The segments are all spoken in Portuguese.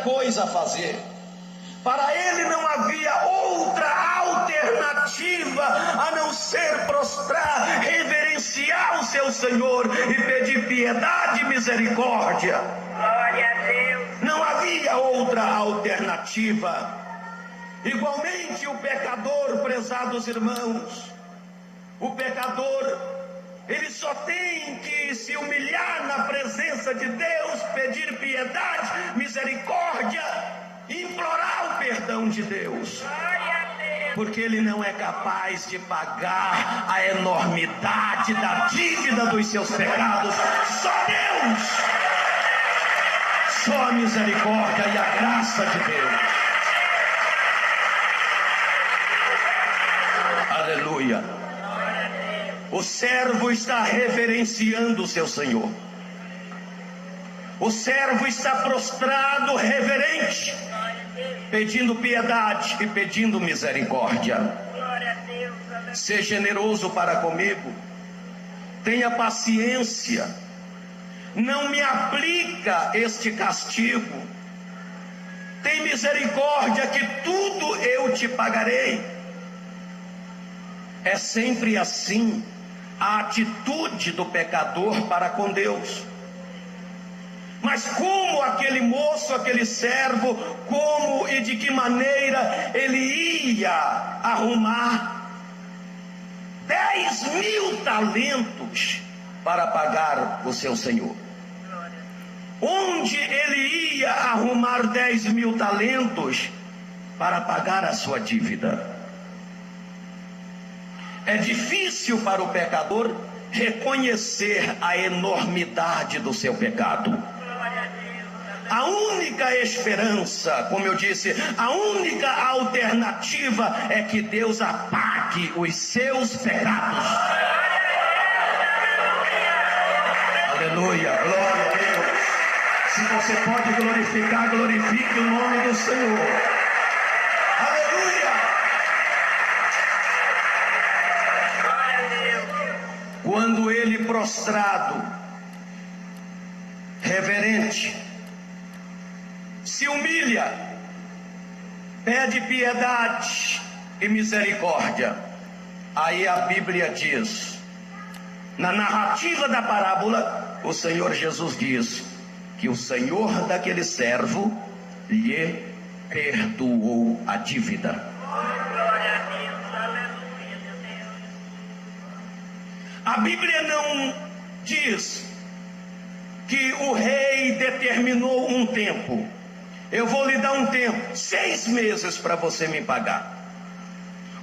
coisa a fazer. Para ele não havia outra alternativa a não ser prostrar, reverenciar o seu Senhor e pedir piedade e misericórdia. Glória a Deus. Não havia outra alternativa. Igualmente o pecador, prezados irmãos, o pecador, ele só tem que se humilhar na presença de Deus, pedir piedade, misericórdia, implorar o perdão de Deus, porque ele não é capaz de pagar a enormidade da dívida dos seus pecados. Só Deus, só a misericórdia e a graça de Deus. Aleluia. O servo está reverenciando o seu Senhor. O servo está prostrado, reverente, pedindo piedade e pedindo misericórdia. Seja generoso para comigo. Tenha paciência. Não me aplica este castigo. Tem misericórdia que tudo eu te pagarei. É sempre assim a atitude do pecador para com Deus. Mas como aquele moço, aquele servo, como e de que maneira ele ia arrumar 10.000 talentos para pagar o seu senhor? Onde ele ia arrumar 10.000 talentos para pagar a sua dívida? É difícil para o pecador reconhecer a enormidade do seu pecado. A única esperança, como eu disse, a única alternativa é que Deus apague os seus pecados. Aleluia, glória a Deus. Se você pode glorificar, glorifique o nome do Senhor. Quando ele prostrado, reverente, se humilha, pede piedade e misericórdia, aí a Bíblia diz, na narrativa da parábola, o Senhor Jesus diz que o Senhor daquele servo lhe perdoou a dívida. A Bíblia não diz que o rei determinou um tempo. Eu vou lhe dar um tempo, 6 meses para você me pagar.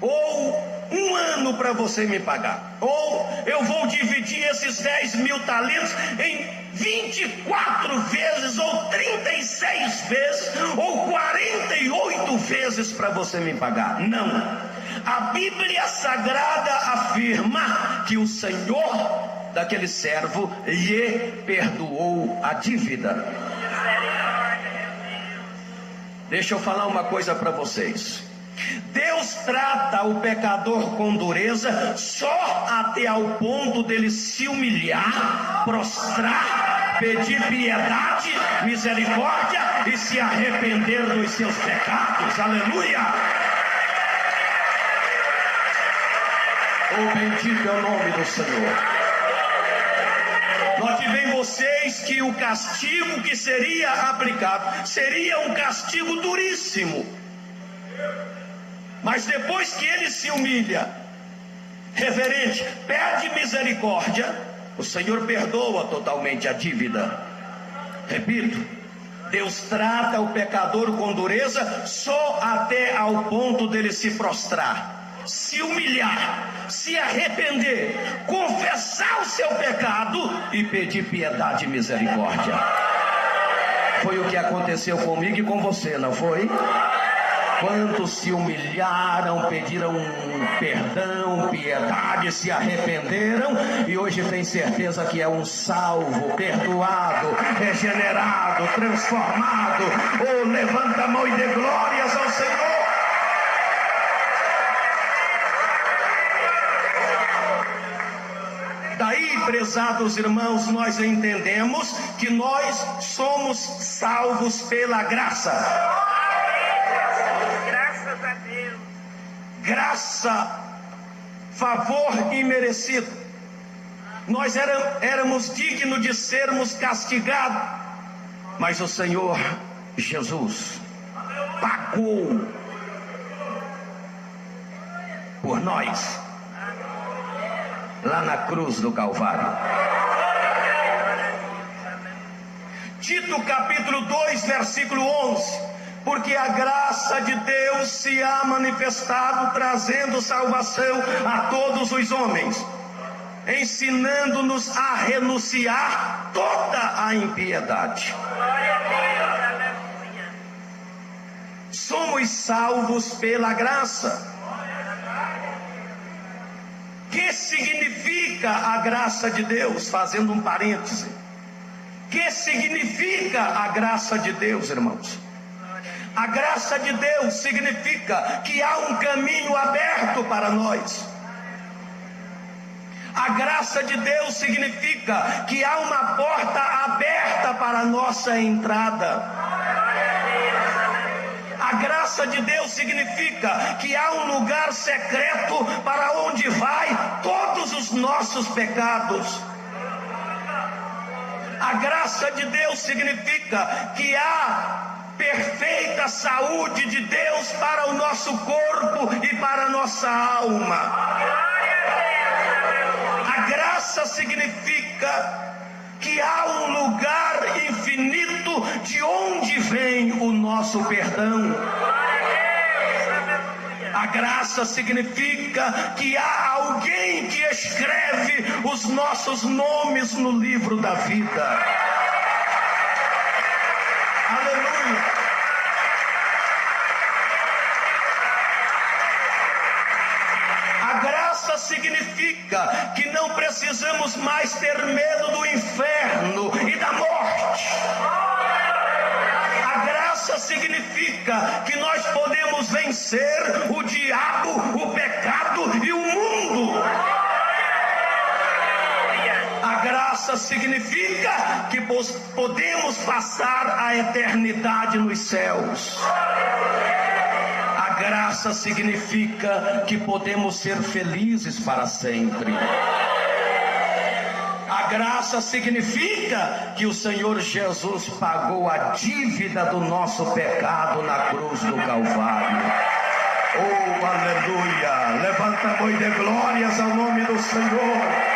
Ou 1 ano para você me pagar. Ou eu vou dividir esses 10.000 talentos em 24 vezes, ou 36 vezes, ou 48 vezes para você me pagar. Não. A Bíblia Sagrada afirma que o Senhor daquele servo lhe perdoou a dívida. Deixa eu falar uma coisa para vocês. Deus trata o pecador com dureza só até ao ponto dele se humilhar, prostrar, pedir piedade, misericórdia e se arrepender dos seus pecados. Aleluia! Oh, bendito é o nome do Senhor. Note bem vocês que o castigo que seria aplicado seria um castigo duríssimo. Mas depois que ele se humilha, reverente, pede misericórdia, o Senhor perdoa totalmente a dívida. Repito, Deus trata o pecador com dureza só até ao ponto dele se prostrar, se humilhar, se arrepender, confessar o seu pecado e pedir piedade e misericórdia. Foi o que aconteceu comigo e com você, não foi? Quantos se humilharam, pediram perdão, piedade, se arrependeram e hoje tem certeza que é um salvo, perdoado, regenerado, transformado. Oh, levanta a mão e dê glórias ao Senhor. Daí prezados irmãos, nós entendemos que nós somos salvos pela graça. Graças a Deus. Graça, favor imerecido. Nós éramos dignos de sermos castigados, mas o Senhor Jesus pagou por nós lá na cruz do Calvário. Tito capítulo 2 versículo 11: porque a graça de Deus se há manifestado, trazendo salvação a todos os homens, ensinando-nos a renunciar toda a impiedade. Glória a Deus. Aleluia. Somos salvos pela graça. Que significa a graça de Deus? Fazendo um parêntese. Que significa a graça de Deus, irmãos? A graça de Deus significa que há um caminho aberto para nós. A graça de Deus significa que há uma porta aberta para a nossa entrada. A graça de Deus significa que há um lugar secreto para onde vai todos os nossos pecados. A graça de Deus significa que há perfeita saúde de Deus para o nosso corpo e para a nossa alma. A graça significa que há um lugar infinito de onde vem o nosso perdão. A graça significa que há alguém que escreve os nossos nomes no livro da vida. Aleluia. A graça significa que não precisamos mais ter medo do inferno e da morte. A graça significa que nós podemos vencer o diabo, o pecado e o mundo. A graça significa que podemos passar a eternidade nos céus. A graça significa que podemos ser felizes para sempre. A graça significa que o Senhor Jesus pagou a dívida do nosso pecado na cruz do Calvário. Oh, aleluia! Levanta a mão e dê glórias ao nome do Senhor.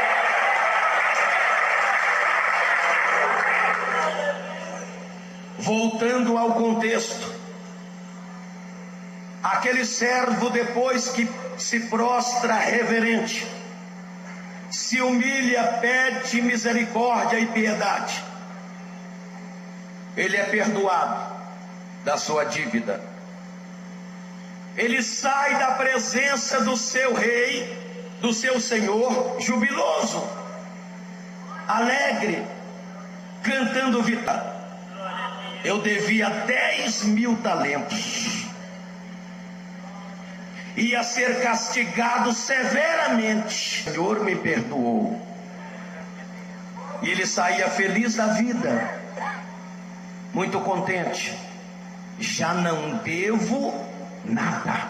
Voltando ao contexto, aquele servo, depois que se prostra reverente, se humilha, pede misericórdia e piedade, ele é perdoado da sua dívida. Ele sai da presença do seu rei, do seu senhor, jubiloso, alegre, cantando vitória. Eu devia 10.000 talentos, ia ser castigado severamente. O Senhor me perdoou. E ele saía feliz da vida, muito contente. Já não devo nada.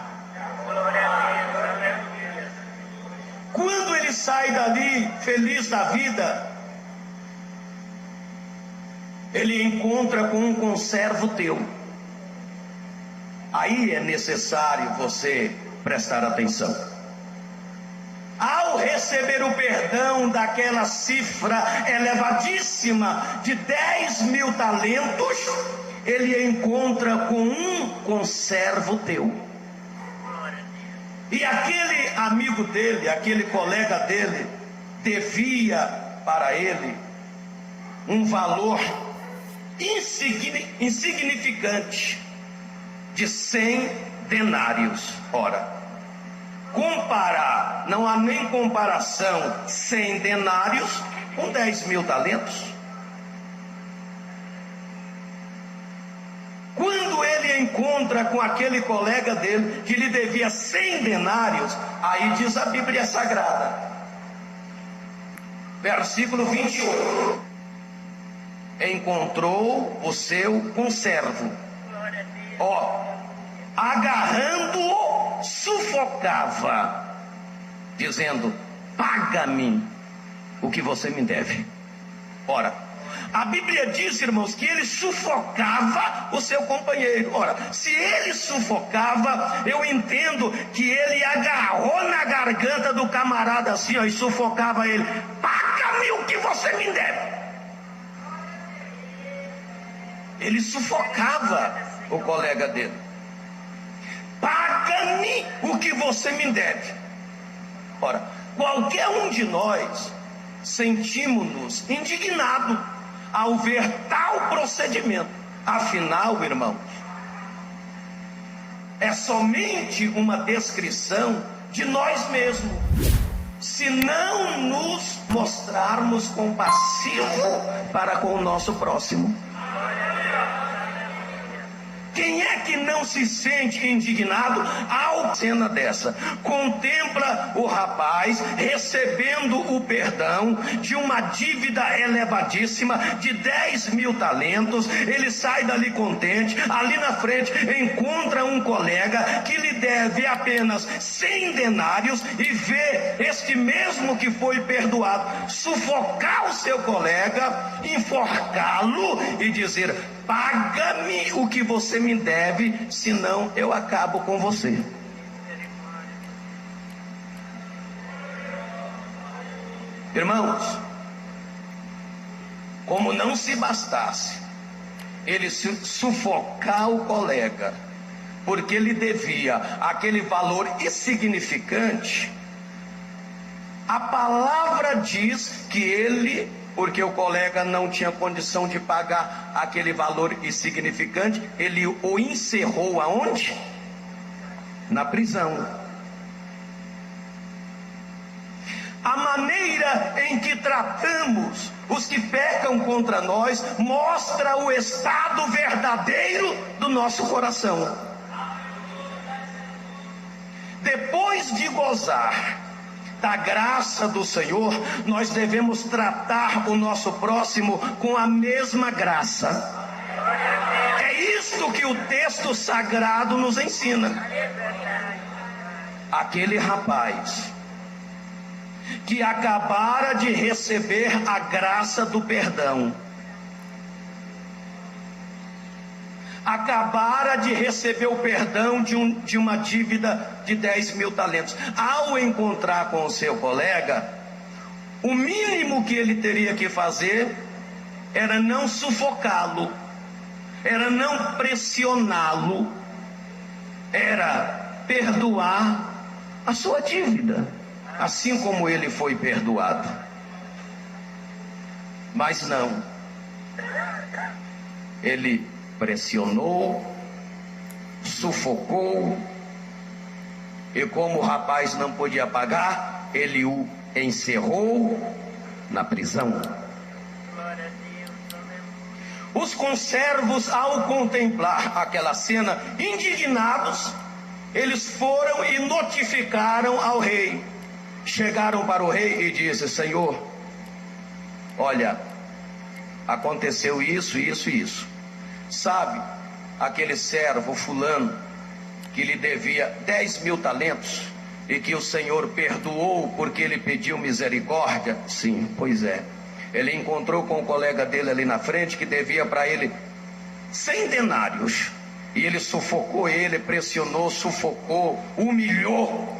Quando ele sai dali feliz da vida, ele encontra com um conservo teu. Aí é necessário você prestar atenção. Ao receber o perdão daquela cifra elevadíssima de 10.000 talentos, ele encontra com um conservo teu. E aquele amigo dele, aquele colega dele, devia para ele um valor insignificante de 100 denários. Ora, comparar, não há nem comparação 100 denários com 10.000 talentos. Quando ele encontra com aquele colega dele que lhe devia 100 denários, aí diz a Bíblia Sagrada Versículo 28. Encontrou o seu conservo, Glória a Deus. ó, agarrando-o, sufocava, dizendo: paga-me o que você me deve. Ora, a Bíblia diz, irmãos, que ele sufocava o seu companheiro. Ora, se ele sufocava, eu entendo que ele agarrou na garganta do camarada assim, ó, e sufocava ele: paga-me o que você me deve. Ele sufocava o colega dele: paga-me o que você me deve. Ora, qualquer um de nós sentimos-nos indignados ao ver tal procedimento. Afinal, irmãos, é somente uma descrição de nós mesmos. Se não nos mostrarmos compassivos para com o nosso próximo. Quem é que não se sente indignado ao cena dessa? Contempla o rapaz recebendo o perdão de uma dívida elevadíssima de 10.000 talentos. Ele sai dali contente. Ali na frente encontra um colega que lhe deve apenas 100 denários e vê este mesmo que foi perdoado sufocar o seu colega, enforcá-lo e dizer: paga-me o que você me deve, senão eu acabo com você. Irmãos, como não se bastasse ele sufocar o colega, porque ele devia aquele valor insignificante, a palavra diz que ele, porque o colega não tinha condição de pagar aquele valor insignificante, ele o encerrou aonde? Na prisão. A maneira em que tratamos os que pecam contra nós mostra o estado verdadeiro do nosso coração. Depois de gozar da graça do Senhor, nós devemos tratar o nosso próximo com a mesma graça. É isto que o texto sagrado nos ensina. Aquele rapaz que acabara de receber a graça do perdão, acabara de receber o perdão de uma dívida de 10.000 talentos. Ao encontrar com o seu colega, o mínimo que ele teria que fazer era não sufocá-lo, era não pressioná-lo, era perdoar a sua dívida, assim como ele foi perdoado. Mas não, ele pressionou, sufocou, e como o rapaz não podia pagar, ele o encerrou na prisão. Os conservos, ao contemplar aquela cena, indignados, eles foram e notificaram ao rei. Chegaram para o rei e disse: Senhor, olha, aconteceu isso, isso e isso. Sabe, aquele servo fulano que lhe devia 10.000 talentos e que o Senhor perdoou porque ele pediu misericórdia? Sim, pois é. Ele encontrou com o colega dele ali na frente que devia para ele 100 denários. E ele sufocou ele, pressionou, sufocou, humilhou,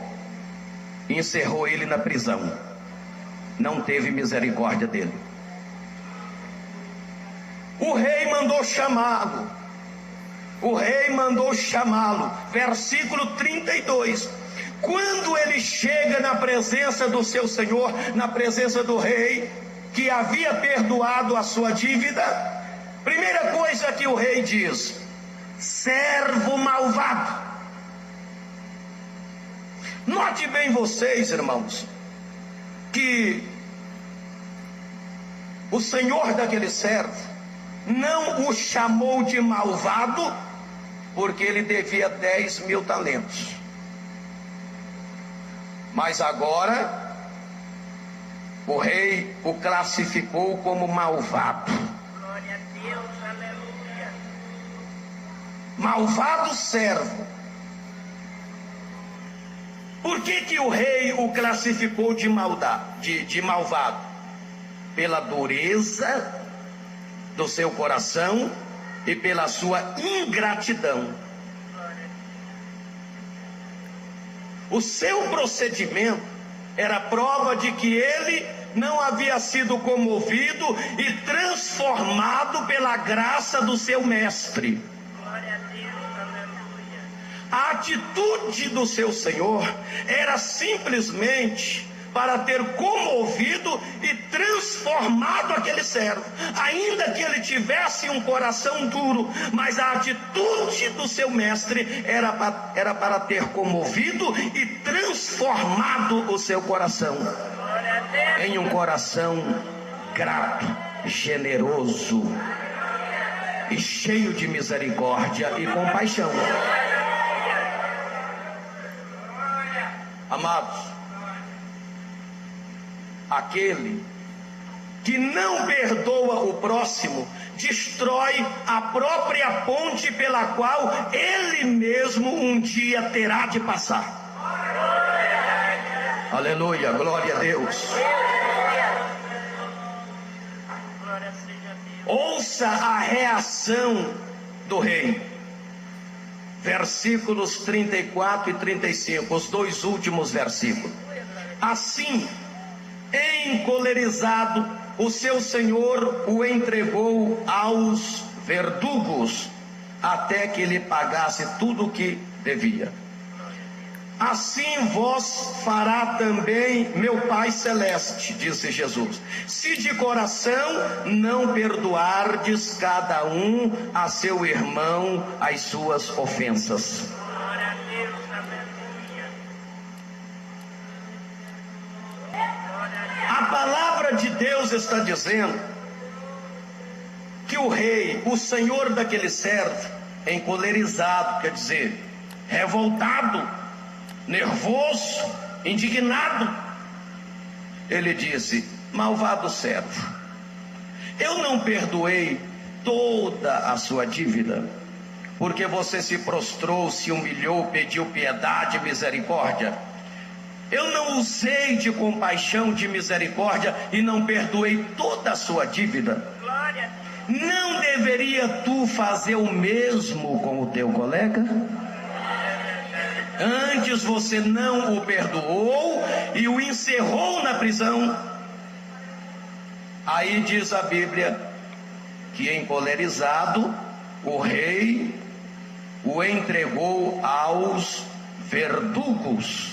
encerrou ele na prisão. Não teve misericórdia dele. O rei mandou chamá-lo. O rei mandou chamá-lo. Versículo 32. Quando ele chega na presença do seu senhor, na presença do rei, que havia perdoado a sua dívida, primeira coisa que o rei diz: servo malvado. Note bem vocês, irmãos, que o senhor daquele servo não o chamou de malvado porque ele devia 10.000 talentos. Mas agora o rei o classificou como malvado. Glória a Deus, aleluia. Malvado servo. Por que o rei o classificou de malvado? Pela dureza do seu coração e pela sua ingratidão. O seu procedimento era prova de que ele não havia sido comovido e transformado pela graça do seu mestre. Glória a Deus, aleluia. A atitude do seu senhor era simplesmente para ter comovido e transformado aquele servo, ainda que ele tivesse um coração duro, mas a atitude do seu mestre era para ter comovido e transformado o seu coração Glória a Deus. em um coração grato, generoso e cheio de misericórdia e compaixão. Amados, aquele que não perdoa o próximo destrói a própria ponte pela qual ele mesmo um dia terá de passar. Aleluia, glória a Deus. Glória seja a Deus. Ouça a reação do rei. Versículos 34 e 35, os dois últimos versículos. Assim, encolerizado, o seu senhor o entregou aos verdugos, até que lhe pagasse tudo o que devia. Assim vos fará também meu Pai Celeste, disse Jesus, se de coração não perdoardes cada um a seu irmão as suas ofensas. Glória a Deus, aleluia. A palavra de Deus está dizendo que o rei, o senhor daquele servo, encolerizado, quer dizer, revoltado, nervoso, indignado, ele disse: malvado servo, eu não perdoei toda a sua dívida, porque você se prostrou, se humilhou, pediu piedade e misericórdia. Eu não usei de compaixão, de misericórdia e não perdoei toda a sua dívida. Glória. Não deveria tu fazer o mesmo com o teu colega? Antes você não o perdoou e o encerrou na prisão. Aí diz a Bíblia que, encolerizado, o rei o entregou aos verdugos.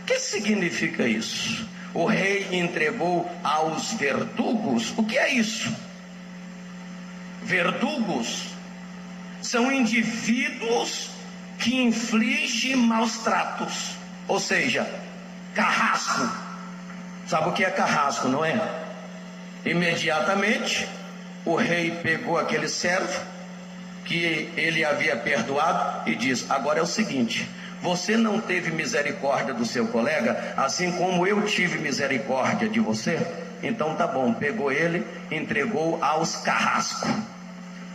O que significa isso? O rei entregou aos verdugos. O que é isso? Verdugos são indivíduos que infligem maus tratos, ou seja, carrasco. Sabe o que é carrasco, não é? Imediatamente o rei pegou aquele servo que ele havia perdoado e diz: agora é o seguinte, você não teve misericórdia do seu colega, assim como eu tive misericórdia de você? Então tá bom, pegou ele, entregou aos carrascos.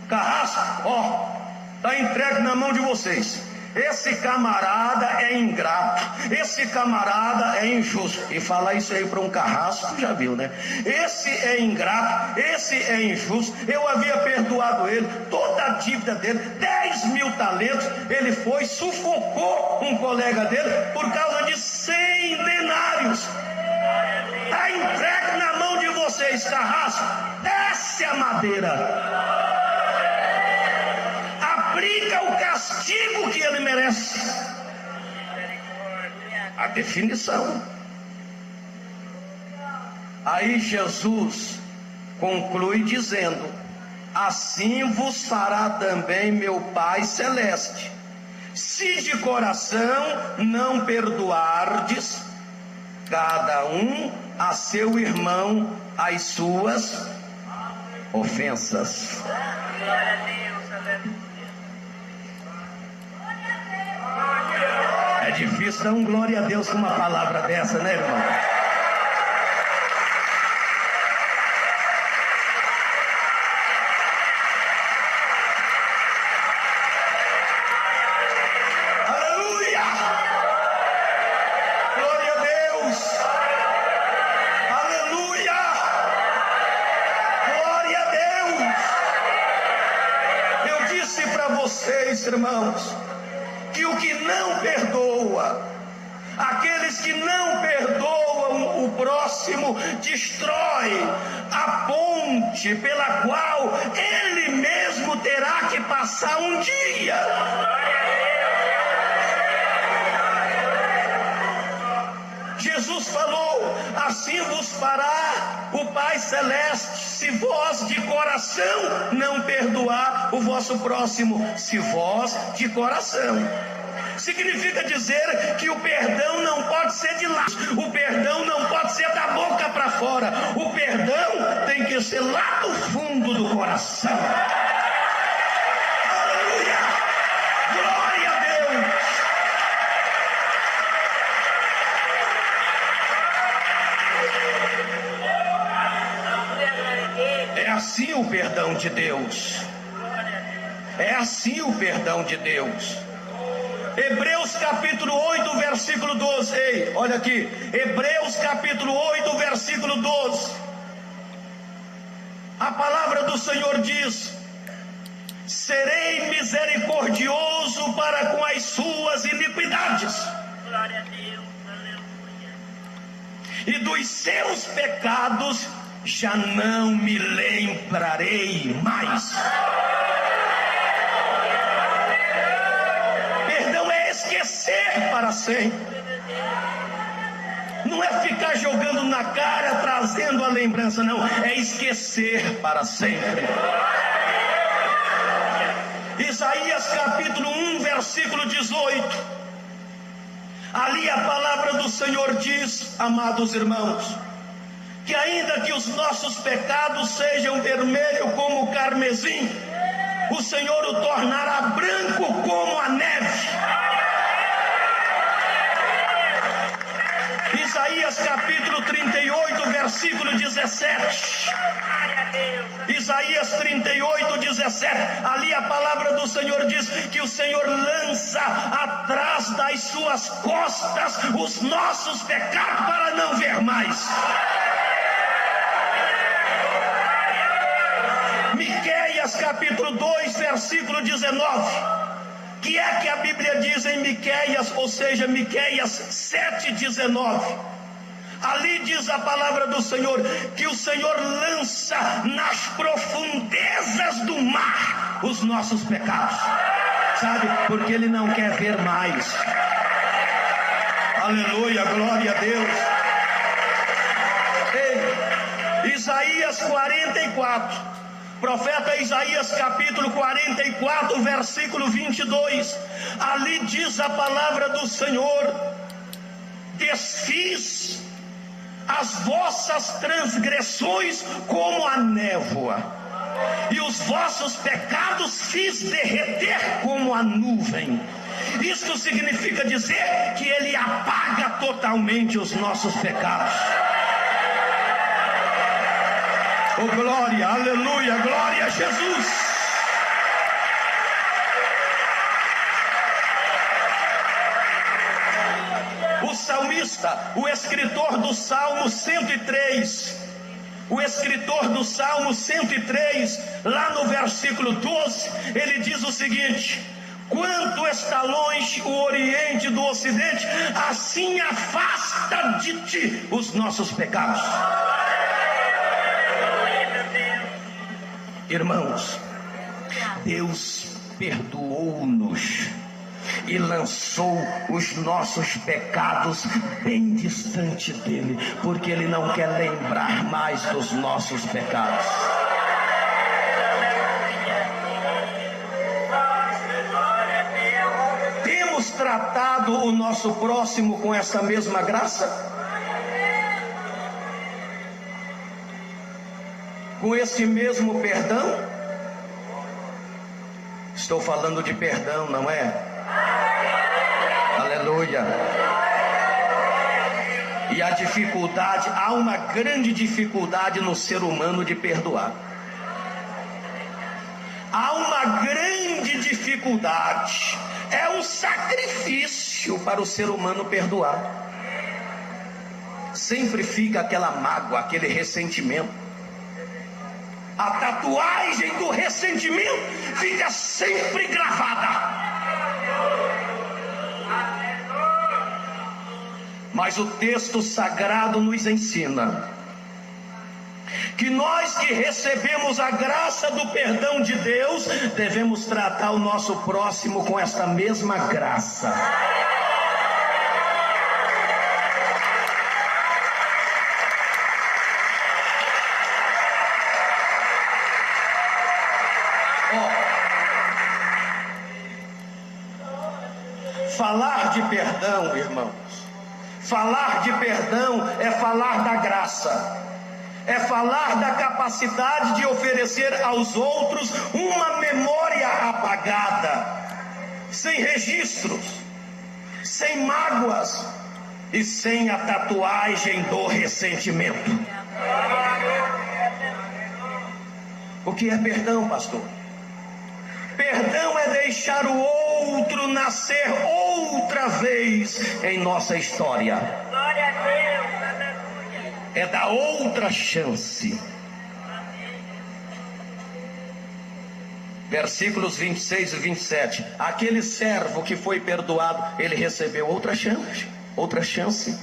Carrasco, ó, tá entregue na mão de vocês. Esse camarada é ingrato, esse camarada é injusto. E falar isso aí para um carrasco, já viu, né? Esse é ingrato, esse é injusto. Eu havia perdoado ele, toda a dívida dele, 10.000 talentos. Ele foi, sufocou um colega dele por causa de 100 denários. Está entregue na mão de vocês, carrasco. Desce a madeira. Aplica o castigo que ele merece. A definição. Aí Jesus conclui dizendo: assim vos fará também meu Pai Celeste, se de coração não perdoardes cada um a seu irmão as suas ofensas. Glória a Deus, aleluia. É difícil dar um glória a Deus com uma palavra dessa, né, irmão? para vocês, irmãos, que o que não perdoa, aqueles que não perdoam o próximo, destrói a ponte pela qual ele mesmo terá que passar um dia. Jesus falou: assim vos fará o Pai Celeste, se vós de coração não perdoar o vosso próximo. Se vós de coração. Significa dizer que o perdão não pode ser de lá, o perdão não pode ser da boca para fora, o perdão tem que ser lá do fundo do coração. Aleluia! Glória a Deus! É assim o perdão de Deus. É assim o perdão de Deus. Hebreus capítulo 8, versículo 12. Ei, olha aqui. Hebreus capítulo 8, versículo 12. A palavra do Senhor diz: serei misericordioso para com as suas iniquidades. Glória a Deus, aleluia. E dos seus pecados já não me lembrarei mais. Esquecer para sempre. Não é ficar jogando na cara, trazendo a lembrança, não. É esquecer para sempre. Isaías capítulo 1, versículo 18. Ali a palavra do Senhor diz, amados irmãos, que ainda que os nossos pecados sejam vermelhos como o carmesim, o Senhor o tornará branco como a neve. Isaías capítulo 38, versículo 17. Isaías 38, 17. Ali a palavra do Senhor diz que o Senhor lança atrás das suas costas os nossos pecados para não ver mais. Miqueias capítulo 2, versículo 19. Que é que a Bíblia diz em Miqueias, ou seja, Miqueias 7,19. Ali diz a palavra do Senhor que o Senhor lança nas profundezas do mar os nossos pecados. Sabe? Porque Ele não quer ver mais. Aleluia, glória a Deus. Ei, Isaías 44. Profeta Isaías capítulo 44, versículo 22. Ali diz a palavra do Senhor: desfiz as vossas transgressões como a névoa, e os vossos pecados fiz derreter como a nuvem. Isto significa dizer que Ele apaga totalmente os nossos pecados. Oh, glória, aleluia, glória a Jesus. O salmista, o escritor do Salmo 103, lá no versículo 12, ele diz o seguinte: quanto está longe o Oriente do Ocidente, assim afasta de ti os nossos pecados. Irmãos, Deus perdoou-nos e lançou os nossos pecados bem distante dele, porque Ele não quer lembrar mais dos nossos pecados. Temos tratado o nosso próximo com essa mesma graça? Com esse mesmo perdão? Estou falando de perdão, não é? Aleluia. E a dificuldade, há uma grande dificuldade no ser humano de perdoar. Há uma grande dificuldade. É um sacrifício para o ser humano perdoar. Sempre fica aquela mágoa, aquele ressentimento. A tatuagem do ressentimento fica sempre gravada. Mas o texto sagrado nos ensina que nós que recebemos a graça do perdão de Deus, devemos tratar o nosso próximo com esta mesma graça. Falar de perdão, irmãos, falar de perdão é falar da graça, é falar da capacidade de oferecer aos outros uma memória apagada, sem registros, sem mágoas e sem a tatuagem do ressentimento. O que é perdão, pastor? Perdão é deixar o outro nascer outra vez em nossa história. Glória a Deus, aleluia. É dar outra chance. Versículos 26 e 27. Aquele servo que foi perdoado, ele recebeu outra chance. Outra chance.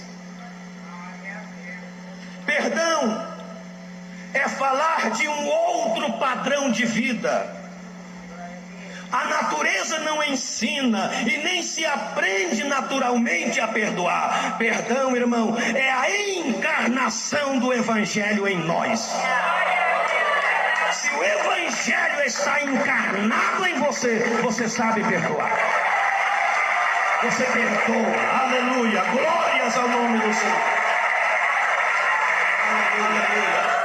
Perdão é falar de um outro padrão de vida. A natureza não ensina e nem se aprende naturalmente a perdoar. Perdão, irmão, é a encarnação do Evangelho em nós. Se o Evangelho está encarnado em você, você sabe perdoar. Você perdoa, aleluia, glórias ao nome do Senhor. Aleluia, aleluia.